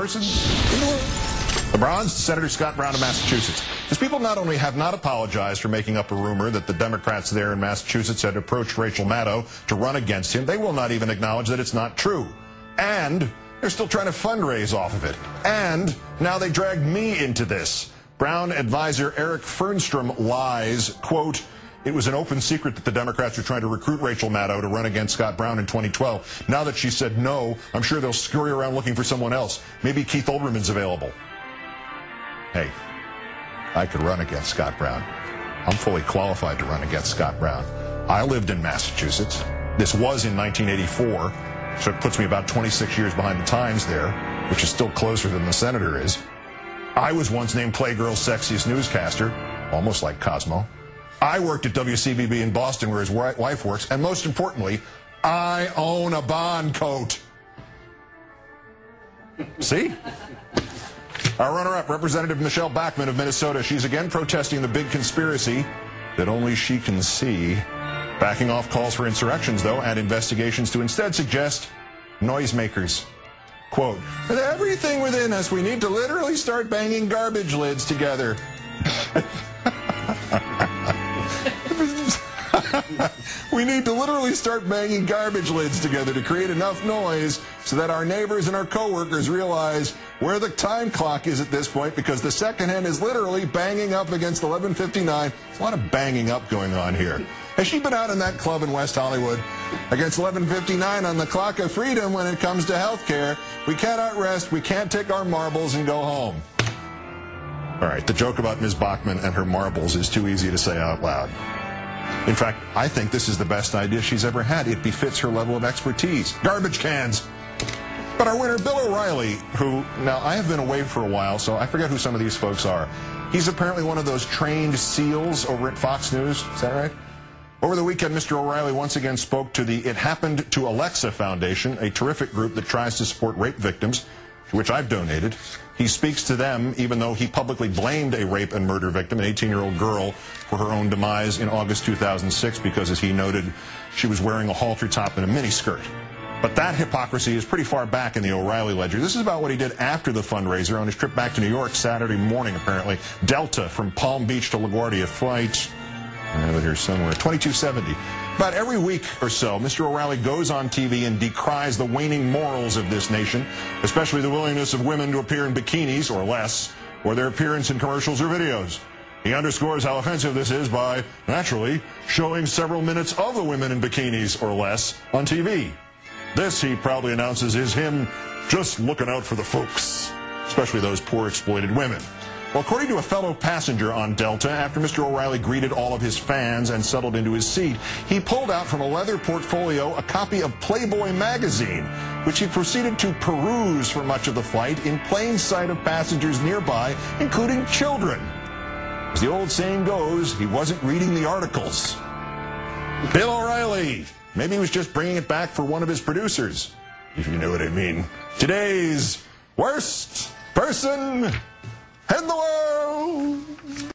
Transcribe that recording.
person in the world. LeBron's Senator Scott Brown of Massachusetts. His people not only have not apologized for making up a rumor that the Democrats there in Massachusetts had approached Rachel Maddow to run against him, they will not even acknowledge that it's not true. And they're still trying to fundraise off of it. And now they dragged me into this. Brown advisor Eric Fernstrom lies, quote, "It was an open secret that the Democrats were trying to recruit Rachel Maddow to run against Scott Brown in 2012. Now that she said no, I'm sure they'll scurry around looking for someone else. Maybe Keith Olbermann's available." Hey, I could run against Scott Brown. I'm fully qualified to run against Scott Brown. I lived in Massachusetts. This was in 1984, so it puts me about 26 years behind the times there, which is still closer than the senator is. I was once named Playgirl's sexiest newscaster, almost like Cosmo. I worked at WCBB in Boston, where his wife works, and most importantly, I own a Bond coat. See? Our runner-up, Representative Michelle Bachman of Minnesota. She's again protesting the big conspiracy that only she can see. Backing off calls for insurrections, though, and investigations to instead suggest noisemakers. Quote, "With everything within us, we need to literally start banging garbage lids together." We need to literally start banging garbage lids together to create enough noise so that our neighbors and our coworkers realize where the time clock is at this point, because the second hand is literally banging up against 11:59. There's a lot of banging up going on here. Has she been out in that club in West Hollywood against 11:59 on the clock of freedom when it comes to health care? We cannot rest, we can't take our marbles and go home. All right, the joke about Ms. Bachman and her marbles is too easy to say out loud. In fact, I think this is the best idea she's ever had. It befits her level of expertise. Garbage cans. But our winner, Bill O'Reilly, who, now I have been away for a while, so I forget who some of these folks are. He's apparently one of those trained SEALs over at Fox News. Is that right? Over the weekend, Mr. O'Reilly once again spoke to the It Happened to Alexa Foundation, a terrific group that tries to support rape victims, to which I've donated. He speaks to them even though he publicly blamed a rape and murder victim, an 18-year-old girl, for her own demise in August 2006 because, as he noted, she was wearing a halter top and a miniskirt. But that hypocrisy is pretty far back in the O'Reilly ledger. This is about what he did after the fundraiser on his trip back to New York Saturday morning, apparently. Delta from Palm Beach to LaGuardia, flight, I have it here somewhere, 2270. About every week or so, Mr. O'Reilly goes on TV and decries the waning morals of this nation, especially the willingness of women to appear in bikinis or less, or their appearance in commercials or videos. He underscores how offensive this is by, naturally, showing several minutes of the women in bikinis or less on TV. This, he proudly announces, is him just looking out for the folks, especially those poor exploited women. Well, according to a fellow passenger on Delta, after Mr. O'Reilly greeted all of his fans and settled into his seat, he pulled out from a leather portfolio a copy of Playboy magazine, which he proceeded to peruse for much of the flight in plain sight of passengers nearby, including children. As the old saying goes, he wasn't reading the articles. Bill O'Reilly. Maybe he was just bringing it back for one of his producers, if you know what I mean. Today's worst person in the world.